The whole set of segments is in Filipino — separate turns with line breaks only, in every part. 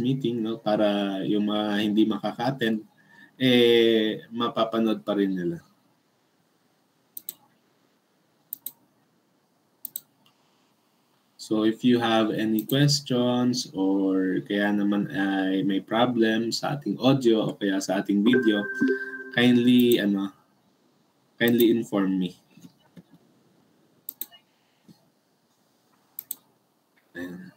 meeting, no, para yung mga hindi makaka-attend mapapanood pa rin nila. So if you have any questions or kaya naman ay may problem sa ating audio o kaya sa ating video, kindly inform me. Ayan.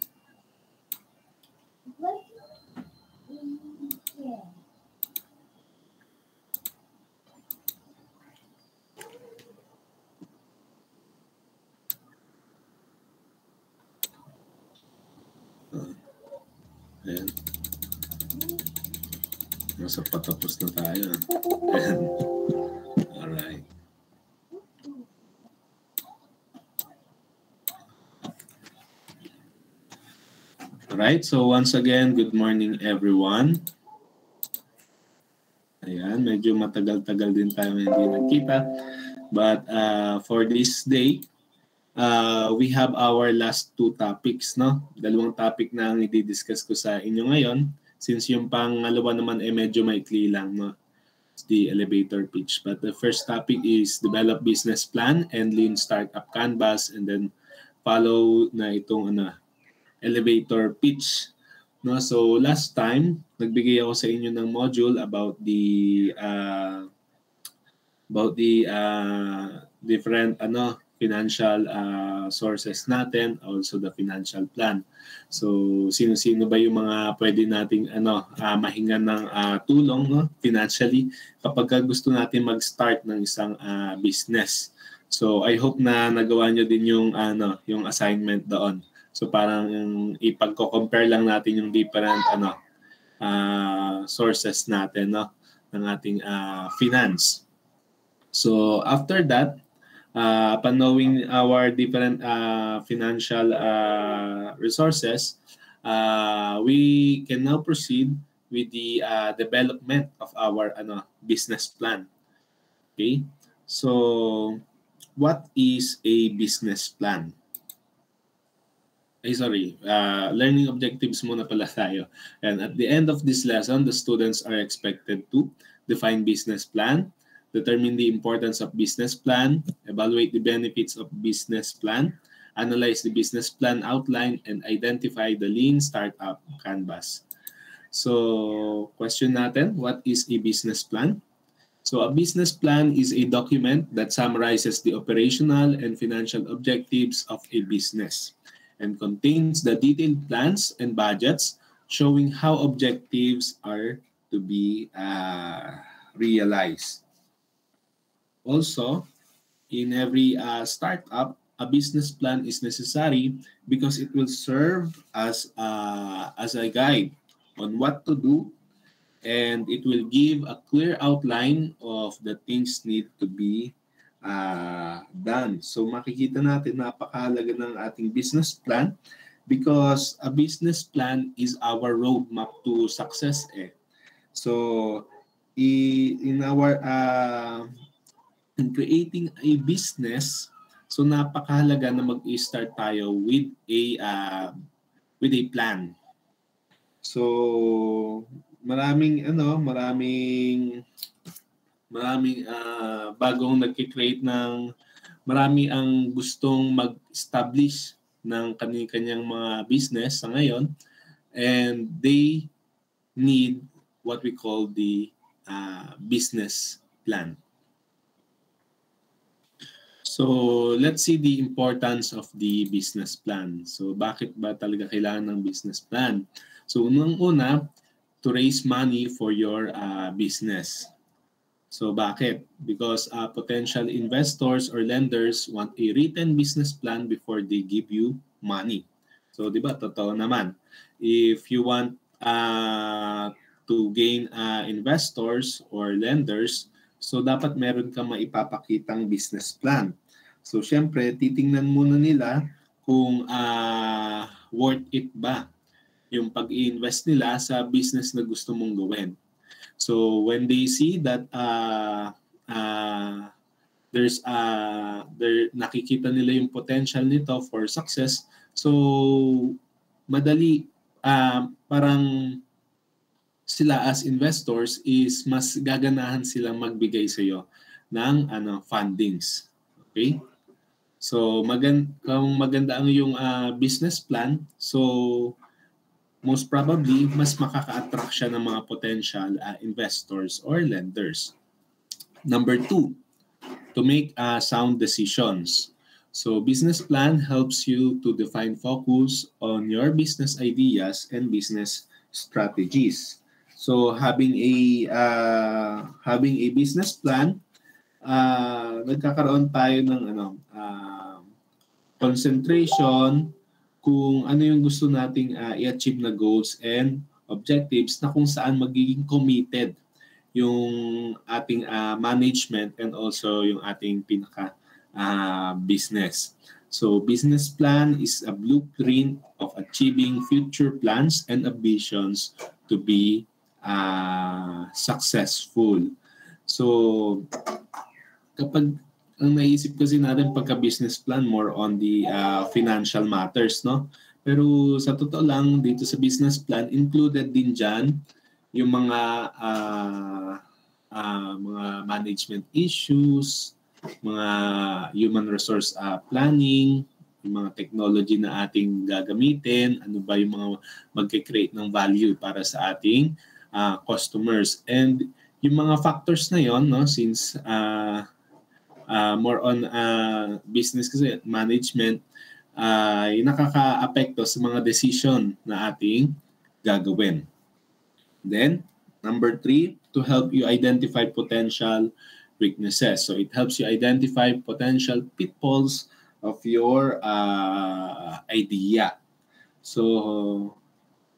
Ayan. Nasa patapos na tayo. Ayan. Alright. Alright, so once again, good morning everyone. Ayan, medyo matagal-tagal din tayo hindi nagkita. But for this day, we have our last two topics, no? Dalawang topic na ang i-discuss ko sa inyo ngayon. Since yung pangalawa naman medyo maikli lang, no? It's the elevator pitch. But the first topic is develop business plan and lean startup canvas, and then follow na itong elevator pitch. No? So last time, nagbigay ako sa inyo ng module about the different financial sources natin, also the financial plan. So sino-sino ba yung mga pwede nating mahingan ng tulong, no, financially kapag gusto natin mag-start ng isang business. So I hope na nagawa nyo din yung yung assignment doon. So parang ipagko-compare lang natin yung different sources natin, no, ng ating finance. So after that, upon knowing our different financial resources, we can now proceed with the development of our business plan. Okay? So what is a business plan? Learning objectives muna pala tayo. And at the end of this lesson, the students are expected to define business plan, determine the importance of business plan, evaluate the benefits of business plan, analyze the business plan outline, and identify the lean startup canvas. So, question natin, what is a business plan? So, a business plan is a document that summarizes the operational and financial objectives of a business and contains the detailed plans and budgets showing how objectives are to be realized. Also, in every startup, a business plan is necessary because it will serve as a guide on what to do, and it will give a clear outline of the things need to be done. So makikita natin napakahalaga ng ating business plan because a business plan is our roadmap to success. So in creating a business, so napakahalaga na mag-start tayo with a plan. So maraming bagong nagki-create ng marami ang gustong mag-establish ng kanyang mga business sa ngayon, and they need what we call the business plan. So let's see the importance of the business plan. So bakit ba talaga kailangan ng business plan? So unang-una, to raise money for your business. So bakit? Because potential investors or lenders want a written business plan before they give you money. So di ba, totoo naman. If you want to gain investors or lenders, so dapat meron kang maipapakitang business plan. So syempre, titingnan muna nila kung worth it ba yung pag-i-invest nila sa business na gusto mong gawin. So when they see that nakikita nila yung potential nito for success, so madali parang sila as investors is mas gaganahan silang magbigay sa iyo ng fundings. Okay? So kung maganda ang iyong business plan, so most probably mas makaka-attract siya ng mga potential investors or lenders. Number 2, to make sound decisions. So business plan helps you to define focus on your business ideas and business strategies. So having a business plan, nagkakaroon tayo ng concentration kung ano yung gusto nating i-achieve na goals and objectives, na kung saan magiging committed yung ating management and also yung ating business. So business plan is a blueprint of achieving future plans and ambitions to be successful. So kapag ang naisip kasi natin pagka-business plan, more on the financial matters, no? Pero sa totoo lang, dito sa business plan, included din dyan yung mga management issues, mga human resource planning, yung mga technology na ating gagamitin, ano ba yung mga magke-create ng value para sa ating customers. And yung mga factors na yon, no, since more on business kasi management, ay nakaka-apekto sa mga decision na ating gagawin. Then, number 3, to help you identify potential weaknesses. So it helps you identify potential pitfalls of your idea. So,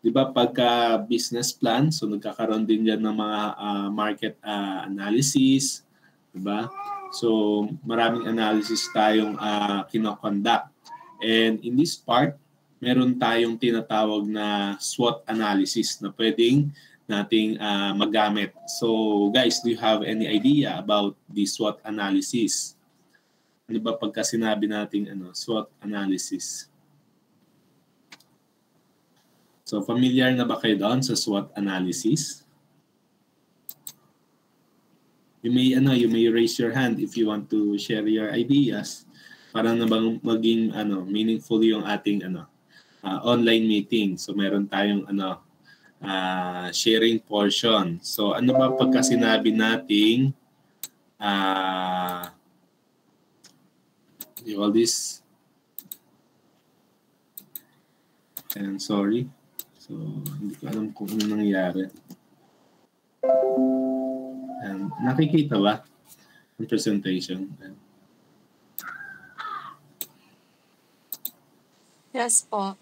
di ba pagka business plan, so nagkakaroon din dyan ng mga market analysis, di ba? So, maraming analysis tayong kinoconduct. And in this part, meron tayong tinatawag na SWOT analysis na pwedeng nating magamit. So, guys, do you have any idea about the SWOT analysis? Ano ba pagka sinabi nating SWOT analysis? So, familiar na ba kayo doon sa SWOT analysis? You may raise your hand if you want to share your ideas para na bang maging meaningful yung ating online meeting. So meron tayong sharing portion. So ano ba pagka sinabi nating all this, and sorry. So hindi ko alam kung ano nangyari. And nakikita ba ang presentation?
Yes po.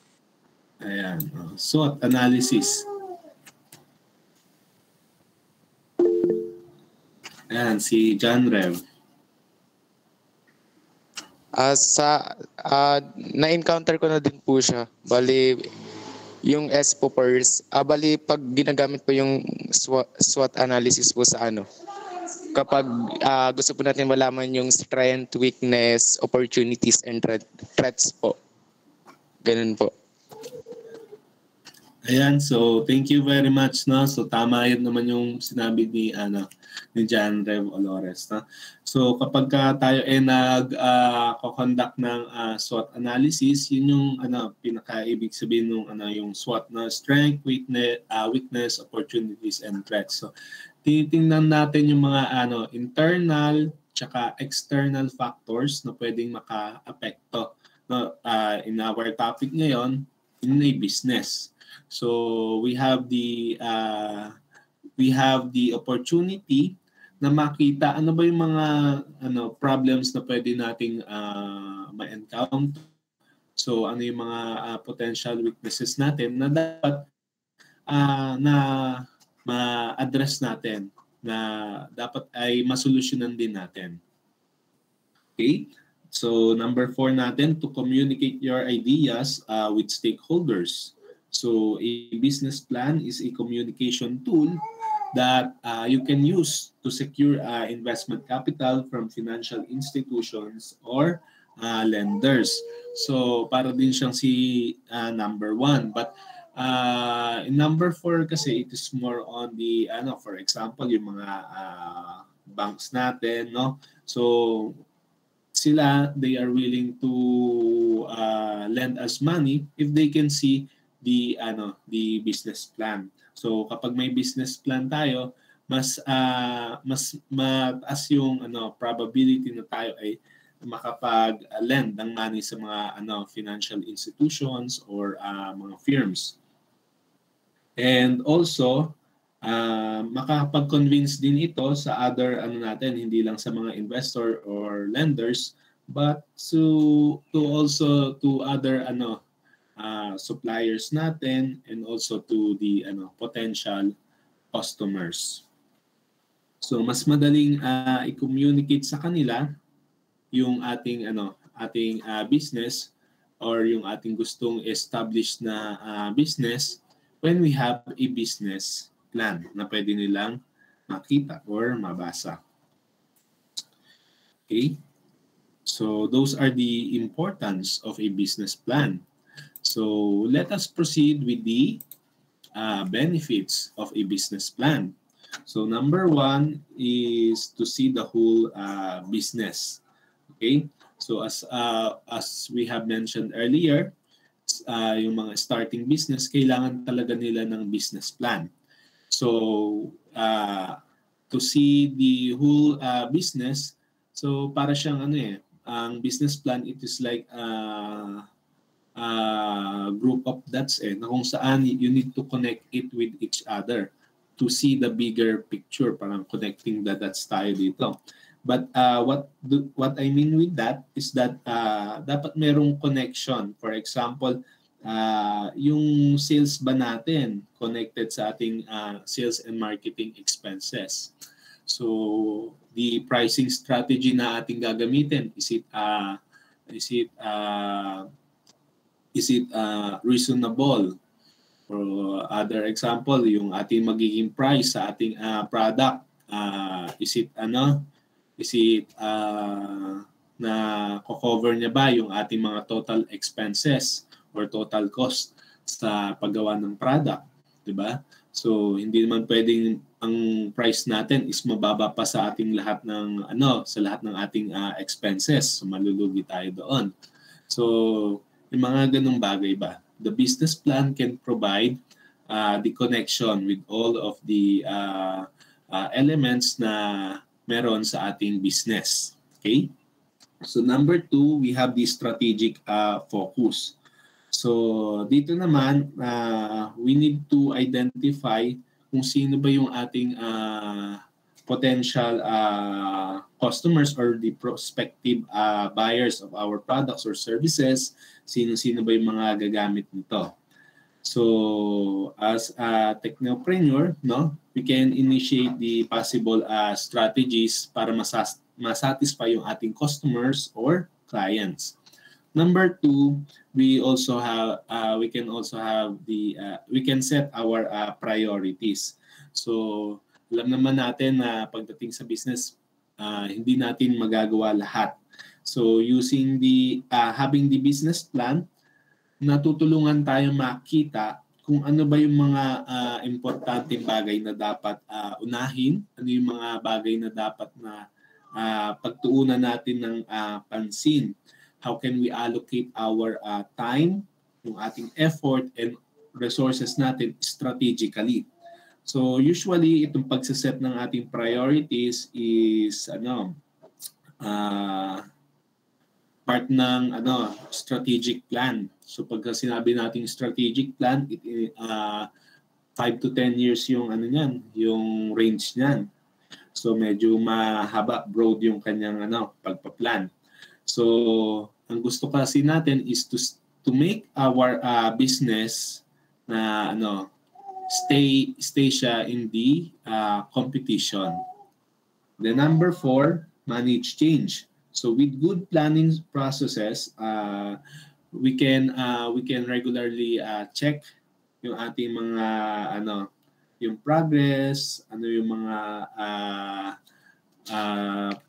Ayan. SWOT analysis. Ayan, si John Rev.
Na-encounter ko na din po siya. Bali, yung S po first. Bali, pag ginagamit po yung SWOT analysis po sa kapag gusto po natin malaman yung strength, weakness, opportunities, and threats po. Ganun po.
Ayan, so thank you very much, no? So tama yun naman yung sinabi ni John Rev Olores, no? So kapag tayo nag-conduct ng SWOT analysis, yun yung pinaka-ibig sabihin nung yung SWOT na strength, weakness, opportunities, and threats. So titingnan natin yung mga internal tsaka external factors na pwedeng maka-apekto. No, in our topic ngayon, in a business. So we have the opportunity na makita ano ba yung mga problems na pwede nating ma-encounter. So ano yung mga potential weaknesses natin na dapat na ma-address natin, na dapat ay masolusyonan din natin. Okay? So number 4 natin, to communicate your ideas with stakeholders. So a business plan is a communication tool that you can use to secure investment capital from financial institutions or lenders. So para din siyang si number 1. But In number 4 kasi, it is more on the, for example, yung mga banks natin, no? So, sila, they are willing to lend us money if they can see the business plan. So, kapag may business plan tayo, mas mataas yung probability na tayo ay makapag-lend ng money sa mga financial institutions or mga firms. And also, makapag-convince din ito sa other natin, hindi lang sa mga investor or lenders, but to also to other suppliers natin, and also to the potential customers. So mas madaling i-communicate sa kanila yung ating business or yung ating gustong establish na business when we have a business plan na pwede nilang makita or mabasa. Okay? So those are the importance of a business plan. So let us proceed with the benefits of a business plan. So number 1 is to see the whole business. Okay? So as we have mentioned earlier, yung mga starting business, kailangan talaga nila ng business plan. So to see the whole business, so para siyang ang business plan, it is like group of dots na kung saan you need to connect it with each other to see the bigger picture, parang connecting the dots tayo dito. But what I mean with that is that dapat merong connection. For example, yung sales ba natin connected sa ating sales and marketing expenses. So the pricing strategy na ating gagamitin, is it reasonable? For other example, yung ating magiging price sa ating product, is it na co-cover niya ba yung ating mga total expenses or total cost sa paggawa ng product, 'di ba? So hindi naman pwedeng ang price natin is mababa pa sa ating lahat ng sa lahat ng ating expenses. So malulugi tayo doon. So yung mga ganung bagay ba? The business plan can provide the connection with all of the elements na meron sa ating business. Okay? So number 2, we have the strategic focus. So dito naman, we need to identify kung sino ba yung ating potential customers or the prospective buyers of our products or services. Sino-sino ba yung mga gagamit nito? So as a technopreneur, we can initiate the possible strategies para masatisfy yung ating customers or clients. Number 2, we can set our priorities. So alam naman natin na pagdating sa business, hindi natin magagawa lahat. So using having the business plan, natutulungan tayo makita kung ano ba yung mga importanteng bagay na dapat unahin, ano yung mga bagay na dapat na pagtuunan natin ng pansin. How can we allocate our time, yung ating effort and resources natin strategically. So usually itong pagsaset ng ating priorities is part ng strategic plan. So pagka sinabi nating strategic plan, 5 to 10 years yung yung range niyan. So medyo mahaba, broad yung kanyang pagpa-plan. So ang gusto kasi natin is to make our business na stay siya in the competition. The number 4, manage change. So with good planning processes, we can regularly check yung ating mga yung progress, yung mga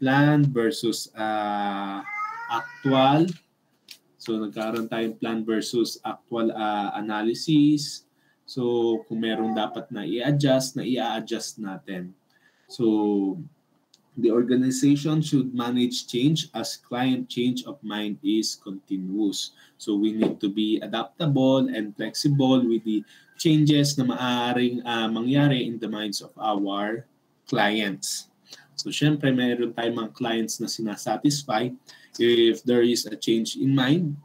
plan versus actual. So nagkaroon tayong plan versus actual analysis. So kung meron dapat na i-adjust, na i-adjust natin. So the organization should manage change as client change of mind is continuous. So we need to be adaptable and flexible with the changes na maaaring mangyari in the minds of our clients. So syempre mayroon tayong mga clients na sinasatisfy if there is a change in mind.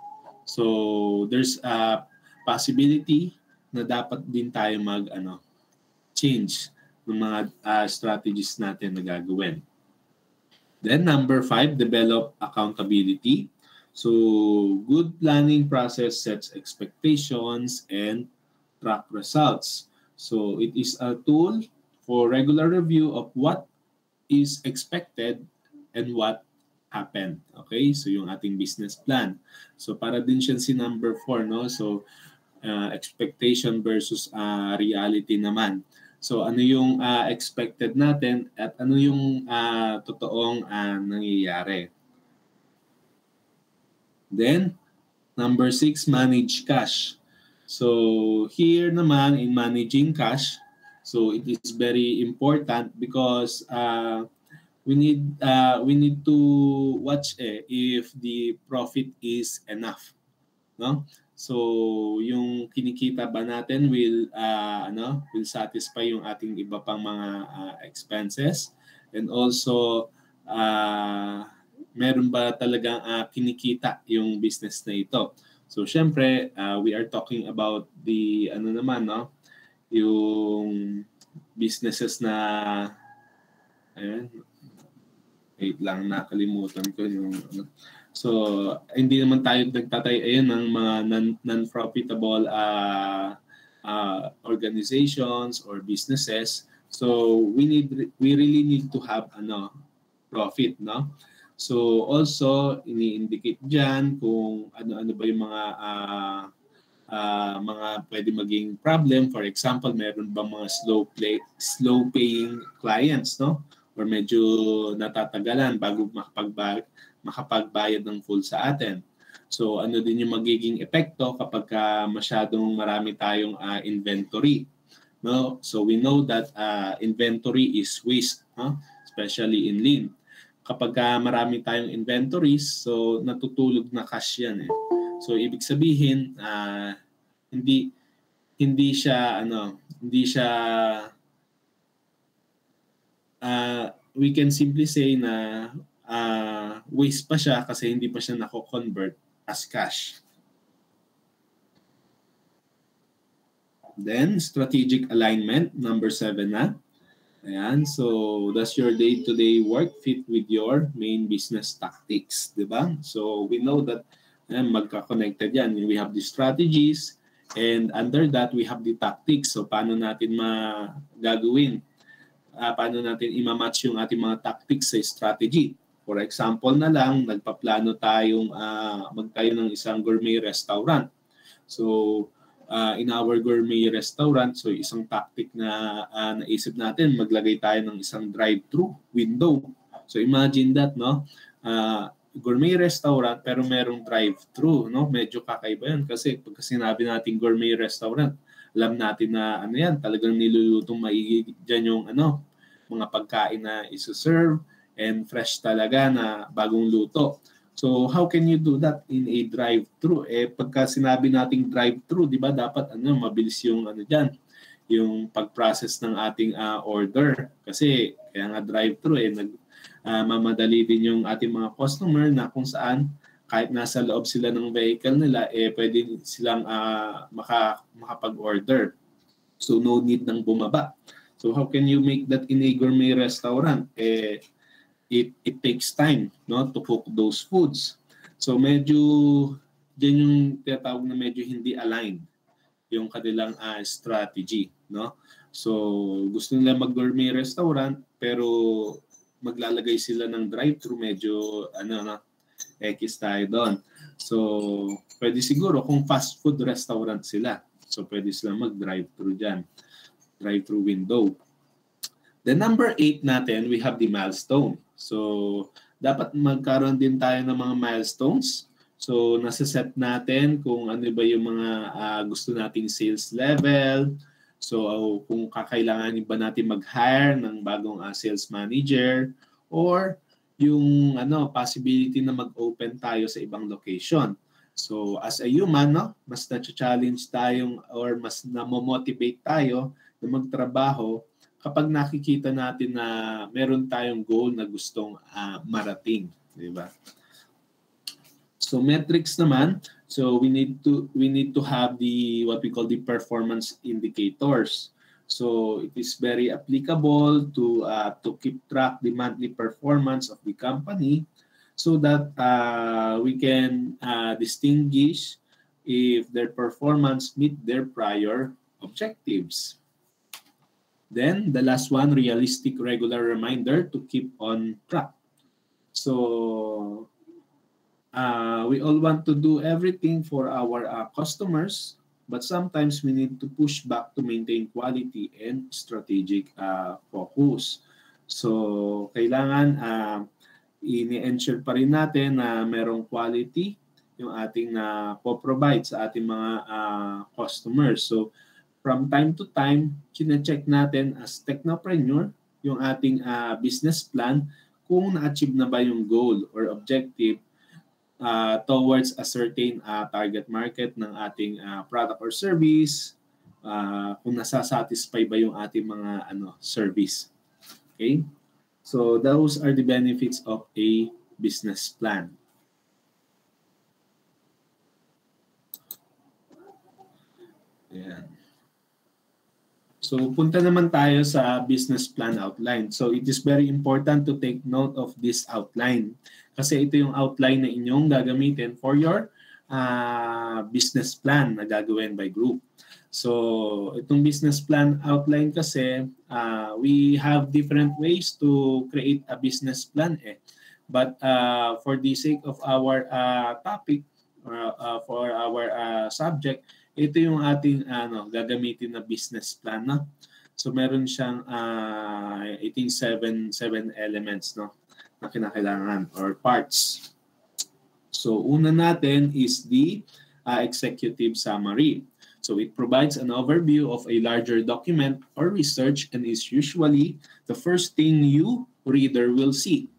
So there's a possibility na dapat din tayo change ng mga strategies natin na gagawin. Then number 5, develop accountability. So good planning process sets expectations and track results. So it is a tool for regular review of what is expected and what happened. Okay? So yung ating business plan. So para din siya si number 4, no? So expectation versus reality naman. So ano yung expected natin at ano yung totoong nangyayari. Then, number 6, manage cash. So here naman in managing cash, so it is very important because we need to watch if the profit is enough, no? So yung kinikita ba natin will satisfy yung ating iba pang mga expenses, and also meron ba talagang kinikita yung business na ito. So syempre we are talking about the yung businesses na wait lang, nakalimutan ko yung So, hindi naman tayo nagtatay ng mga non-profitable organizations or businesses. So, we really need to have profit, no? So, also ini-indicate diyan kung ano ba yung mga pwede maging problem. For example, meron bang mga slow paying clients, no? Or medyo natatagalan bago makapagbayad ng full sa atin. So ano din yung magiging epekto kapag masyadong marami tayong inventory, no? So we know that inventory is waste, no? Especially in lean. Kapag marami tayong inventories, so natutulog na cash yan. So ibig sabihin hindi siya we can simply say na waste pa siya kasi hindi pa siya nako-convert as cash. Then, strategic alignment, number 7 na. Ayan, so does your day-to-day work fit with your main business tactics, di ba? So we know that magka-connected yan. We have the strategies, and under that, we have the tactics. So paano natin magagawin? Paano natin imamatch yung ating mga tactics sa strategy? For example na lang, nagpaplano tayong magtayo ng isang gourmet restaurant. So, in our gourmet restaurant, so isang tactic na naisip natin, maglagay tayo ng isang drive-thru window. So, imagine that, no? Gourmet restaurant pero merong drive-thru, no? Medyo kakaiba yan kasi pag sinabi natin gourmet restaurant, alam natin na yan, talagang nilulutong maigi dyan yung mga pagkain na isuserve and fresh talaga na bagong luto. So how can you do that in a drive-thru? Pagka sinabi nating drive-thru, di ba dapat mabilis yung dyan, yung pag-process ng ating order. Kasi kaya nga drive-thru mamadali din yung ating mga customer na kung saan kahit nasa loob sila ng vehicle nila, pwede silang makapag-order. So no need nang bumaba. So how can you make that in a gourmet restaurant? It takes time, no, to cook those foods. So medyo diyan yung tinatawag na medyo hindi aligned yung kanilang strategy, no? So gusto nila mag-gourmet restaurant pero maglalagay sila ng drive-thru, medyo X tayo doon. So pwede siguro kung fast food restaurant sila. So pwede sila mag-drive-thru diyan. Drive-thru window. Then number 8 natin, we have the milestone. So, dapat magkaroon din tayo ng mga milestones. So, nasa-set natin kung ano ba yung mga gusto nating sales level. So, kung kakailanganin ba natin mag-hire ng bagong sales manager or yung possibility na mag-open tayo sa ibang location. So, as a human, no, mas na-challenge tayong or mas na-motivate tayo na magtrabaho kapag nakikita natin na meron tayong goal na gustong marating, di ba? So metrics naman, so we need to have the what we call the performance indicators. So it is very applicable to keep track the monthly performance of the company so that we can distinguish if their performance meet their prior objectives. Then the last one, realistic regular reminder to keep on track. So we all want to do everything for our customers, but sometimes we need to push back to maintain quality and strategic focus. So kailangan ini-ensure pa rin natin na merong quality yung ating po-provide sa ating mga customers. So from time to time, chine-check natin as technopreneur yung ating business plan kung na-achieve na ba yung goal or objective towards a certain target market ng ating product or service, kung nasasatisfy ba yung ating mga service. Okay? So those are the benefits of a business plan. Ayan. So punta naman tayo sa business plan outline. So it is very important to take note of this outline kasi ito yung outline na inyong gagamitin for your business plan na gagawin by group. So itong business plan outline kasi we have different ways to create a business plan But for the sake of our topic for our subject, ito yung ating gagamitin na business plan, no? So meron siyang I think seven elements, no, na kinakailangan or parts. So una natin is the executive summary. So it provides an overview of a larger document or research and is usually the first thing you reader will see.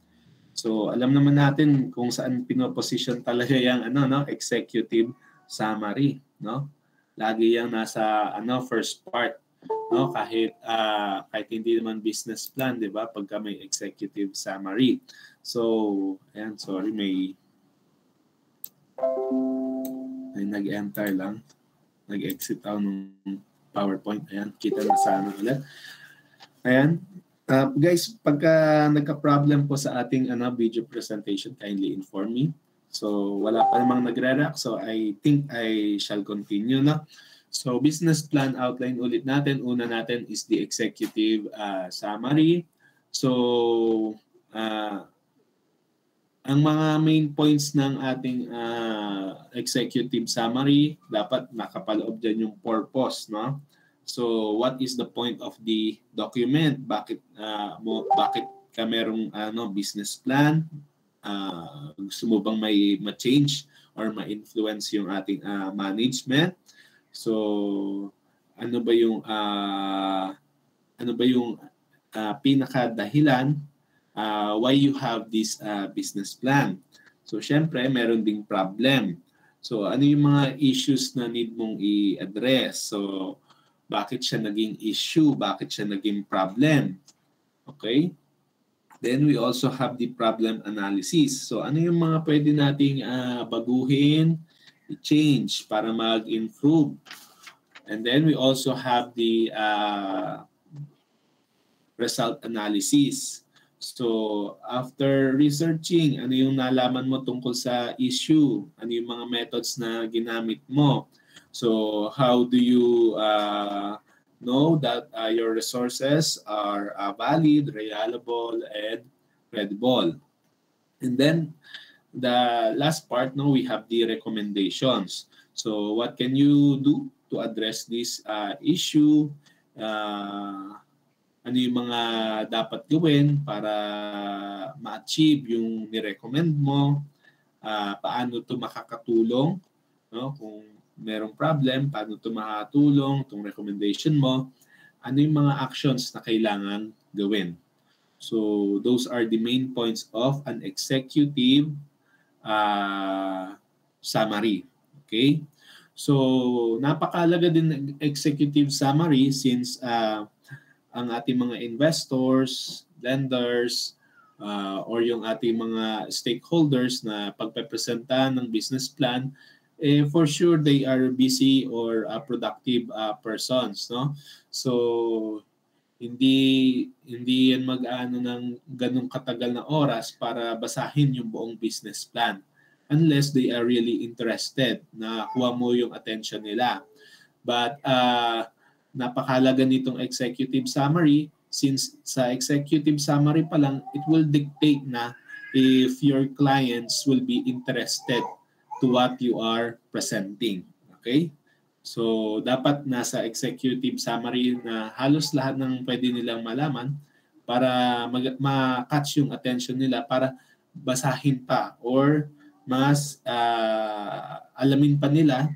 So alam naman natin kung saan pinoposition talaga yung executive summary, no? Lagi yang nasa first part, no, kahit hindi naman business plan, 'di ba, pagka may executive summary. So ayan, sorry, may nag-enter lang, nag-exit out ng PowerPoint. Ayan, kita na sana ulit. Ayan, guys, pagka nagka-problem po sa ating video presentation, kindly inform me. So wala pa namang nagre-react, so I think I shall continue na. So business plan outline ulit natin. Una natin is the executive summary. So ang mga main points ng ating executive summary, dapat nakapaloob dyan yung purpose, no? So what is the point of the document? Bakit ka merong business plan? Gusto mo bang may ma-change or ma-influence yung ating management? So ano ba yung pinaka-dahilan why you have this business plan? So syempre meron ding problem. So ano yung mga issues na need mong i-address? So bakit siya naging issue? Bakit siya naging problem? Okay? Then we also have the problem analysis. So ano yung mga pwede nating baguhin, i-change para mag-improve. And then we also have the result analysis. So after researching, ano yung nalaman mo tungkol sa issue? Ano yung mga methods na ginamit mo? So how do you know that your resources are valid, reliable, and credible? And then the last part, we have the recommendations. So what can you do to address this issue? Ano yung mga dapat gawin para ma-achieve yung ni-recommend mo? paano to makakatulong, no? Kung merong problem, paano to makakatulong, itong recommendation mo, ano yung mga actions na kailangan gawin. So those are the main points of an executive summary. Okay? So napakalaga din ng executive summary since ang ating mga investors, lenders, or yung ating mga stakeholders na pagpepresenta ng business plan, for sure they are busy or productive persons, no? So hindi yan mag-ano ng ganung katagal na oras para basahin yung buong business plan unless they are really interested na kuha mo yung attention nila. But napakahalaga nitong executive summary since sa executive summary pa lang, it will dictate na if your clients will be interested to what you are presenting. Okay? So, dapat nasa executive summary na halos lahat ng pwede nilang malaman para ma-catch yung attention nila para basahin pa or mas alamin pa nila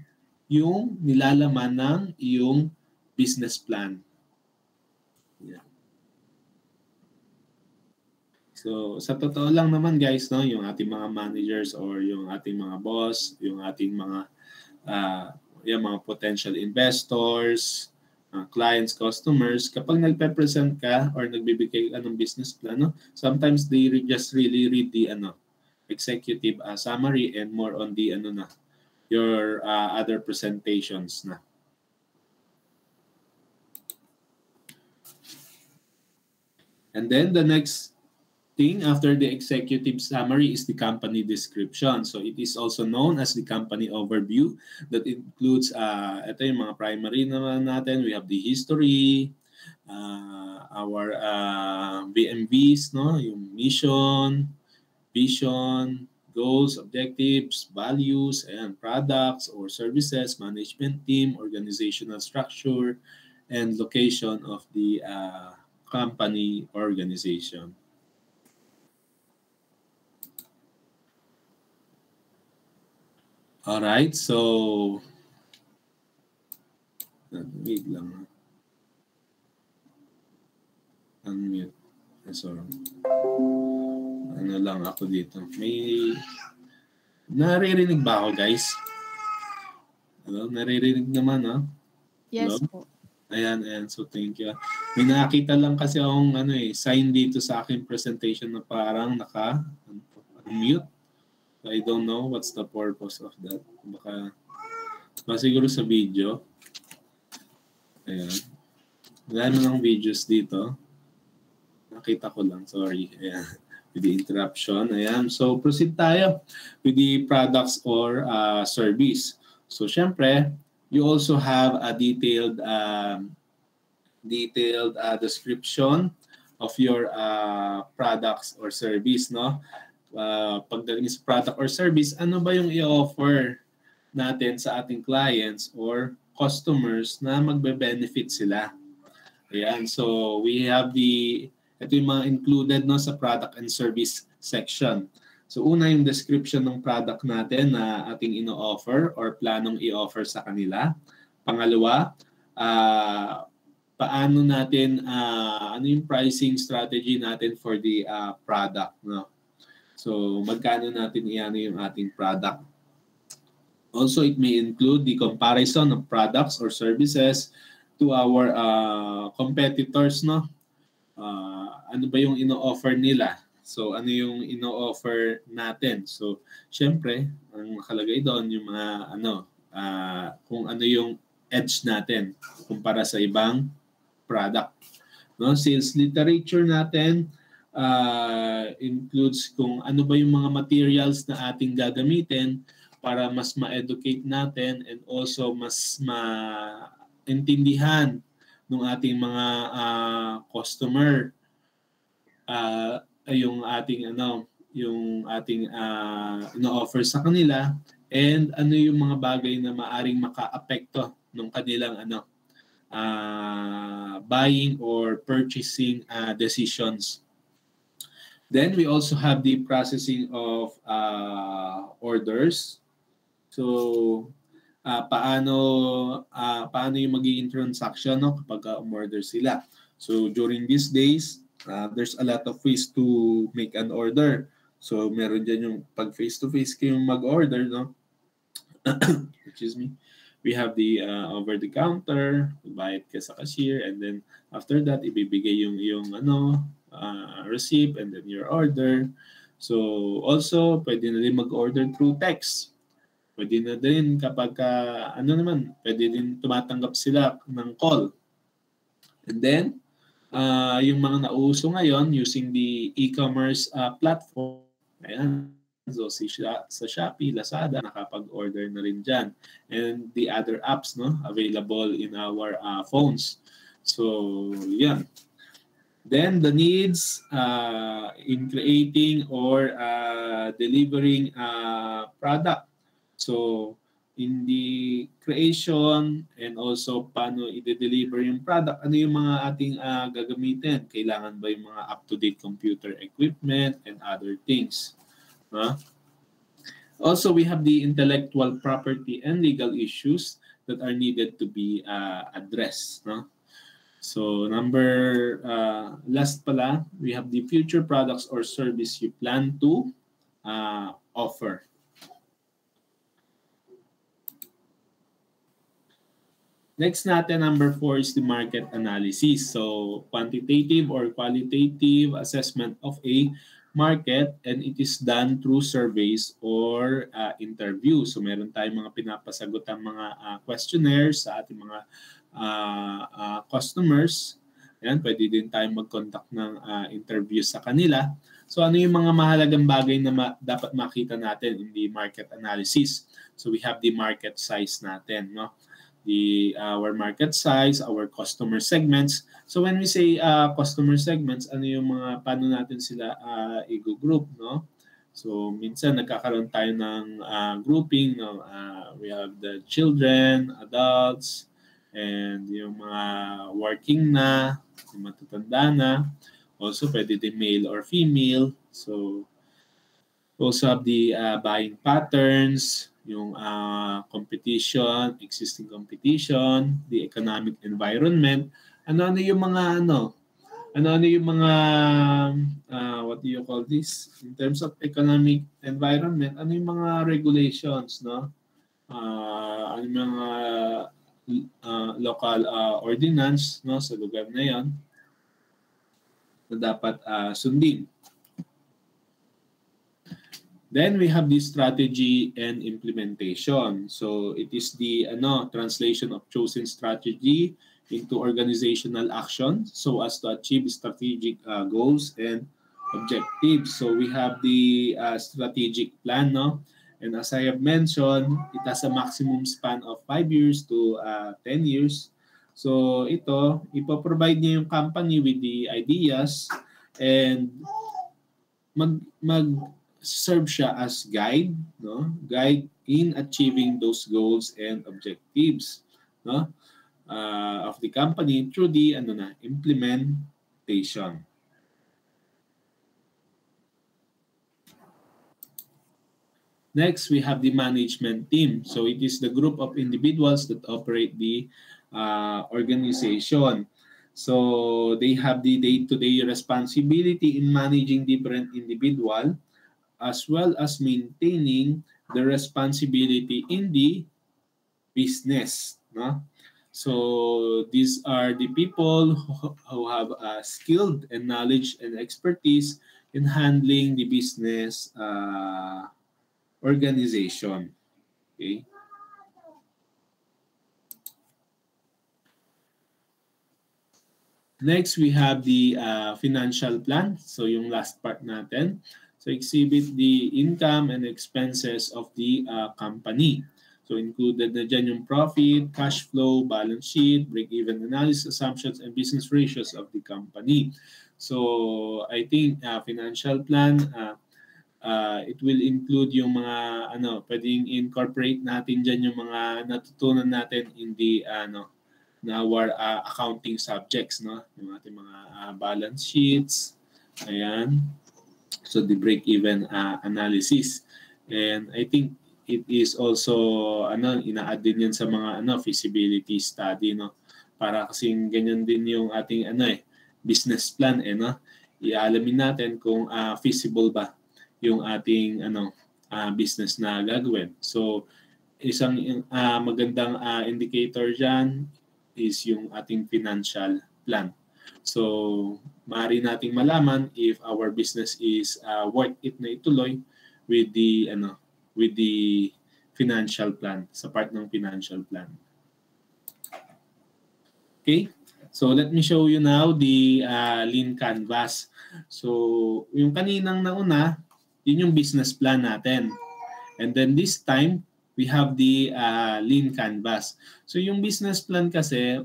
yung nilalaman ng iyong business plan. Yeah. So, sa totoo lang naman guys, no, yung ating mga managers or yung ating mga boss, yung ating mga yung mga potential investors, clients, customers, kapag nagpe-present ka or nagbibigay ka ng business plan, no, sometimes they just really read the executive summary and more on the your other presentations na. And then the next thing after the executive summary is the company description. So it is also known as the company overview that includes ito yung mga primary naman natin. We have the history, our BMVs, no, yung mission, vision, goals, objectives, values, and products or services, management team, organizational structure, and location of the company organization. All right, so wait lang. Unmute. Sorry. Ano lang ako dito. May naririnig ba ako, guys? Hello, naririnig naman, ha?
Yes
Hello?
po.
Ayan, ayan. So, thank you. May nakita lang kasi akong sign dito sa aking presentation na parang naka-unmute. I don't know what's the purpose of that. Baka siguro sa video. Ayan. Wala na ng videos dito. Nakita ko lang. Sorry. Ayan. With the interruption. Ayan. So, proceed tayo with the products or service. So, syempre, you also have a detailed description of your products or service, no? Pagdating sa product or service, ano ba yung i-offer natin sa ating clients or customers na magbe-benefit sila. Ayan, so we have ito yung mga included, no, sa product and service section. So una yung description ng product natin na ating ino-offer or planong i-offer sa kanila. Pangalawa, paano natin, ano yung pricing strategy natin for the product, no? So, magkano natin iano yung ating product. Also, it may include the comparison of products or services to our competitors, no? Ano ba yung ino-offer nila? So, ano yung ino-offer natin? So, syempre, ang nakalagay doon yung mga kung ano yung edge natin kumpara sa ibang product. No? Sales literature natin, includes kung ano ba yung mga materials na ating gagamitin para mas ma-educate natin and also mas maintindihan ng ating mga customer yung ating ino-offer sa kanila and ano yung mga bagay na maaring maka-apekto ng kanilang buying or purchasing decisions. Then we also have the processing of orders. So paano yung magiging transaction, no, kapag umorder sila. So during these days, there's a lot of ways to make an order. So meron dyan yung pag face-to-face kayong mag-order, no? Excuse me. We have the over the counter, bayad ka sa cashier, and then after that ibibigay yung receipt and then your order. So also pwede na rin mag-order through text. Pwede na din kapag pwede din tumatanggap sila ng call. And then yung mga nauso ngayon using the e-commerce platform, ayan. So sa Shopee, Lazada, nakapag-order na rin dyan. And the other apps, no, available in our phones. So, yan. Then the needs in creating or delivering product. So, in the creation and also paano i-deliver yung product, ano yung mga ating gagamitin? Kailangan ba yung mga up-to-date computer equipment and other things? Also, we have the intellectual property and legal issues that are needed to be addressed. No? So, last pala, we have the future products or service you plan to offer. Next natin, number 4 is the market analysis. So, quantitative or qualitative assessment of a market, and it is done through surveys or interviews. So, meron tayong mga pinapasagot ang mga questionnaires sa ating mga customers. Ayan, pwede din tayong mag-conduct ng interview sa kanila. So, ano yung mga mahalagang bagay na dapat makita natin in the market analysis? So, we have the market size natin, no? Our market size, our customer segments. So when we say customer segments, ano yung mga paano natin sila i-group, no? So minsan nagkakaroon tayo ng grouping, no? We have the children, adults, and yung mga working na, yung matatanda na. Also pwede din male or female. So also have the buying patterns, yung competition, existing competition, the economic environment. Ano yung mga yung mga what do you call this? In terms of economic environment, ano yung mga regulations, no? Ano yung mga local ordinance, no, sa lugar na 'yon na dapat sundin. Then we have the strategy and implementation. So it is the translation of chosen strategy into organizational action so as to achieve strategic goals and objectives. So we have the strategic plan, no? And as I have mentioned, it has a maximum span of 5 years to 10 years. So ito, ipoprovide niya yung company with the ideas and serve siya as guide, no? Guide in achieving those goals and objectives, no? Of the company through the implementation. Next, we have the management team. So it is the group of individuals that operate the organization. So they have the day-to-day responsibility in managing different individuals, as well as maintaining the responsibility in the business. No? So these are the people who have skilled and knowledge and expertise in handling the business organization. Okay. Next, we have the financial plan. So yung last part natin. So exhibit the income and expenses of the company. So included na dyan yung profit, cash flow, balance sheet, break-even analysis, assumptions, and business ratios of the company. So I think financial plan, it will include yung mga pwedeng incorporate natin dyan yung mga natutunan natin in the na our accounting subjects, no? Yung ating mga balance sheets. Ayan. So the break-even analysis. And I think it is also ina-add din yan sa mga feasibility study, no. Para kasing ganyan din yung ating business plan, no. Ialamin natin kung feasible ba yung ating business na gagawin. So isang magandang indicator diyan is yung ating financial plan. So maaari nating malaman if our business is worth it na ituloy with the financial plan, sa part ng financial plan. Okay? So let me show you now the lean canvas. So yung kaninang nauna, yun yung business plan natin. And then this time, we have the lean canvas. So yung business plan kasi,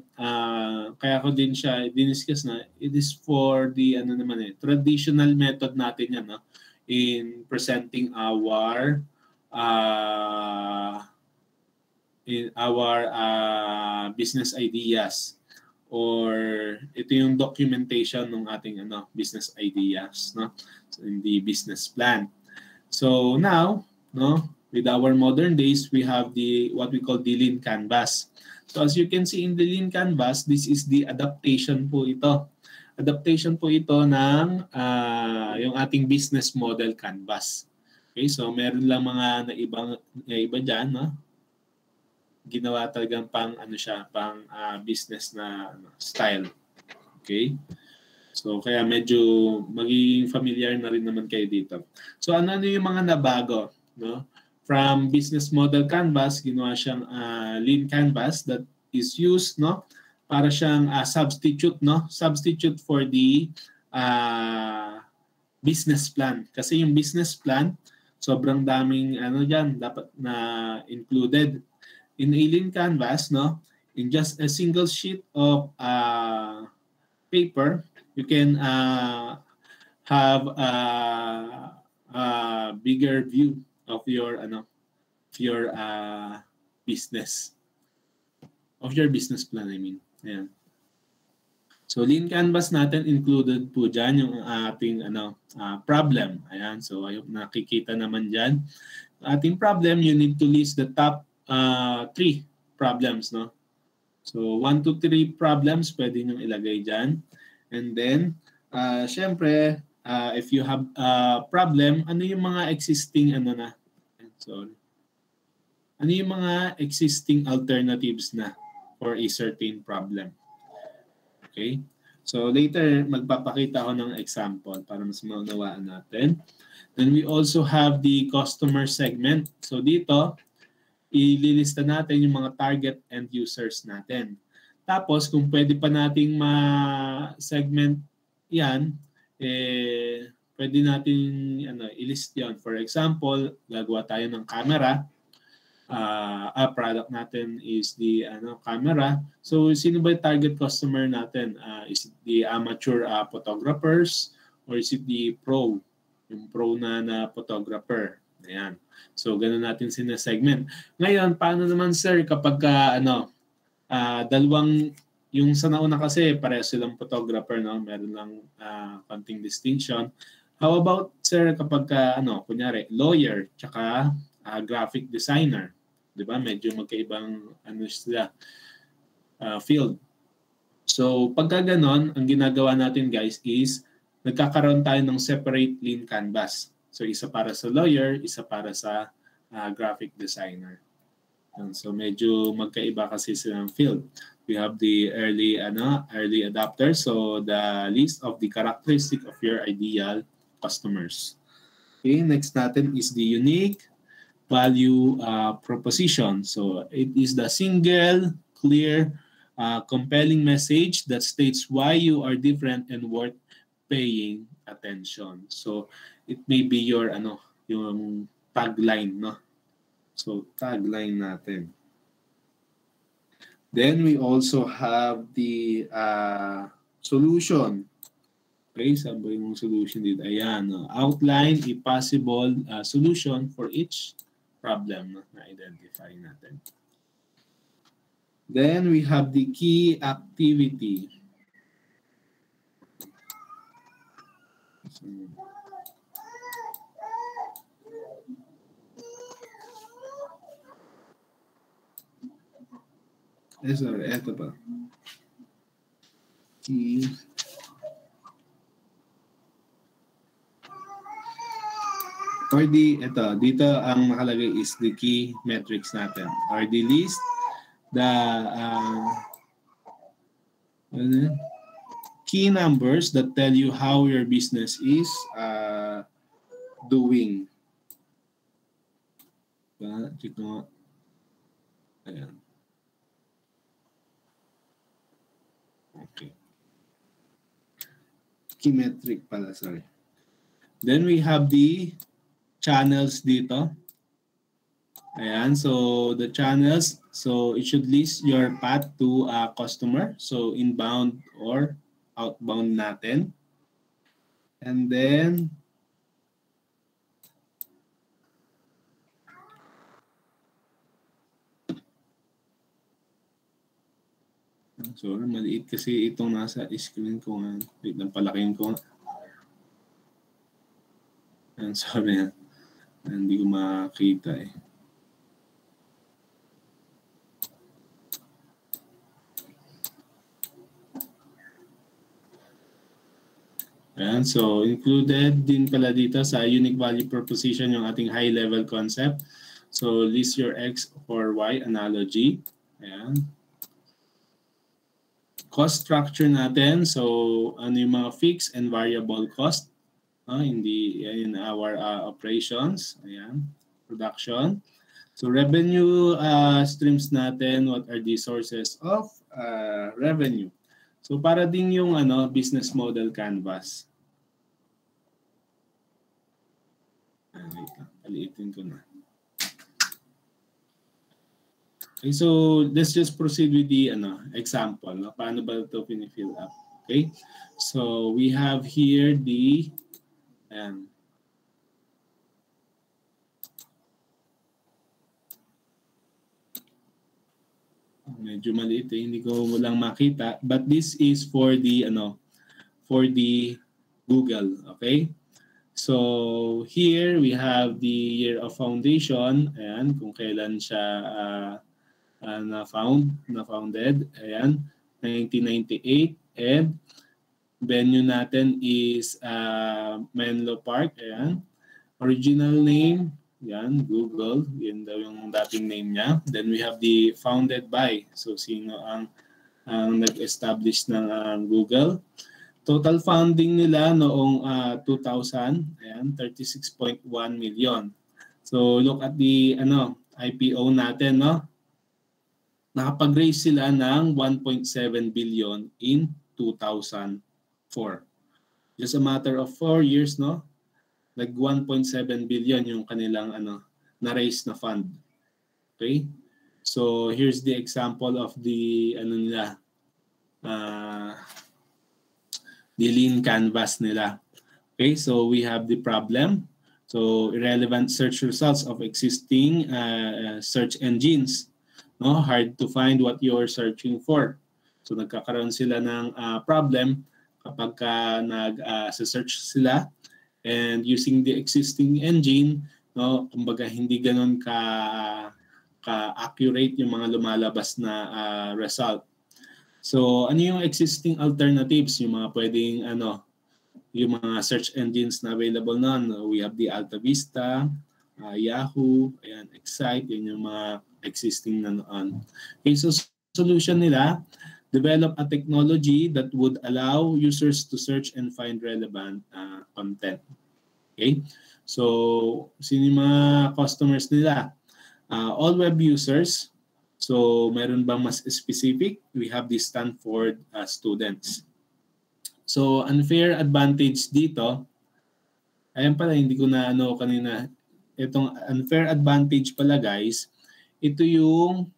kaya ko din siya diniscuss na, it is for the traditional method natin yan, no? In presenting our business ideas, or ito yung documentation ng ating business ideas, no? So, in the business plan. So now, no, with our modern days, we have what we call the lean canvas. So as you can see in the lean canvas, this is the adaptation po ito. Adaptation po ito ng yung ating business model canvas. Okay, so meron lang mga iba diyan, no? Ginawa talagang pang business na style. Okay? So kaya medyo magiging familiar na rin naman kayo dito. So ano yung mga nabago, no? From business model canvas, ginawa siyang lean canvas that is used, no? Para siyang substitute, no? Substitute for the business plan. Kasi yung business plan, sobrang daming diyan dapat na included in a lean canvas, no? In just a single sheet of paper, you can have a bigger view of your business, of your business plan, I mean. Ayan. So lean canvas natin, included po dyan yung ating problem. Ayan, so ayun, nakikita naman dyan. Ating problem, you need to list the top 3 problems, no? So 1 to 3 problems pwede nyo ilagay dyan. And then, syempre, if you have a problem, ano yung mga existing ano yung mga existing alternatives na for a certain problem. Okay? So later, magpapakita ako ng example para mas maunawaan natin. Then we also have the customer segment. So dito, ililista natin yung mga target end users natin. Tapos, kung pwede pa nating ma-segment yan, pwede nating ilist yan. For example, gagawa tayo ng camera. Product natin is the camera. So, sino ba yung target customer natin? Is it the amateur photographers, or is it the pro? Yung pro na photographer. Ayan. So, ganun natin sinasegment. Ngayon, paano naman, sir, kapag dalawang, yung sa nauna kasi, pareho silang photographer, no? Meron lang konting distinction. How about, sir, kapag kunyari, lawyer, tsaka graphic designer? Diba? Medyo magkaibang sila, field. So, pagka ganon, ang ginagawa natin, guys, is nagkakaroon tayo ng separate lean canvas. So, isa para sa lawyer, isa para sa graphic designer. So, medyo magkaiba kasi silang field. We have the early adopters. So, the list of the characteristic of your ideal customers. Okay, next natin is the unique value proposition. So, it is the single, clear, compelling message that states why you are different and worth paying attention. So, it may be your yung tagline, no? So, tagline natin. Then we also have the solution. Okay, sabi yung solution dito. Ayan, no? Outline a possible solution for each problem na identify natin. Then we have the key activity. So, Sorry, eto pa. Key. Or dito ang nakalagay is the key metrics natin. Or the list, the key numbers that tell you how your business is doing. Check mo. Ayan. Okay. Key metric pala, sorry. Then we have the channels dito. Ayan, so the channels, so it should list your path to a customer. So inbound or outbound natin. And then sorry, maliit kasi itong nasa screen ko nga. Wait, palakihin ko nga. Sorry, hindi ko makita eh. Ayan, so included din pala dito sa unique value proposition yung ating high-level concept. So list your X or Y analogy. Ayan. Cost structure natin. So ano yung mga fixed and variable cost in our operations. Ayan. Production. So revenue streams natin, what are the sources of revenue? So para din yung business model canvas. Wait lang, paliitin ko na. Okay, so let's just proceed with the example. No? Paano ba ito pinifill up? Okay, so we have here the medyo maliit hindi ko lang makita, but this is for the Google. Okay, so here we have the year of foundation, ayan, kung kailan siya na-founded, ayan, 1998, and venue natin is Menlo Park, ayan, original name, yan, Google, yan daw yung dating name niya. Then we have the founded by, so sino ang nag-establish ng Google. Total funding nila noong 2000, ayan, 36.1 million. So look at the IPO natin, no? Nakapag-raise sila ng 1.7 billion in 2004. Just a matter of 4 years, no? Like 1.7 billion yung kanilang na-raise na fund. Okay? So here's the example of the the lean canvas nila. Okay, so we have the problem. So irrelevant search results of existing search engines. No, hard to find what you're searching for. So nagkakaroon sila ng problem kapag nag-search sila and using the existing engine, no, kumbaga hindi ganoon ka-accurate yung mga lumalabas na result. So ano yung existing alternatives, yung mga pwedeng yung mga search engines na available noon? We have the Alta Vista, Yahoo, ayan, Excite, yun yung mga existing na noon. Okay, so solution nila, develop a technology that would allow users to search and find relevant content. Okay? So, sino yung mga customers nila? All web users. So, meron bang mas specific? We have the Stanford students. So, unfair advantage dito, ayan pala, hindi ko na kanina. Itong unfair advantage pala, guys, ito yung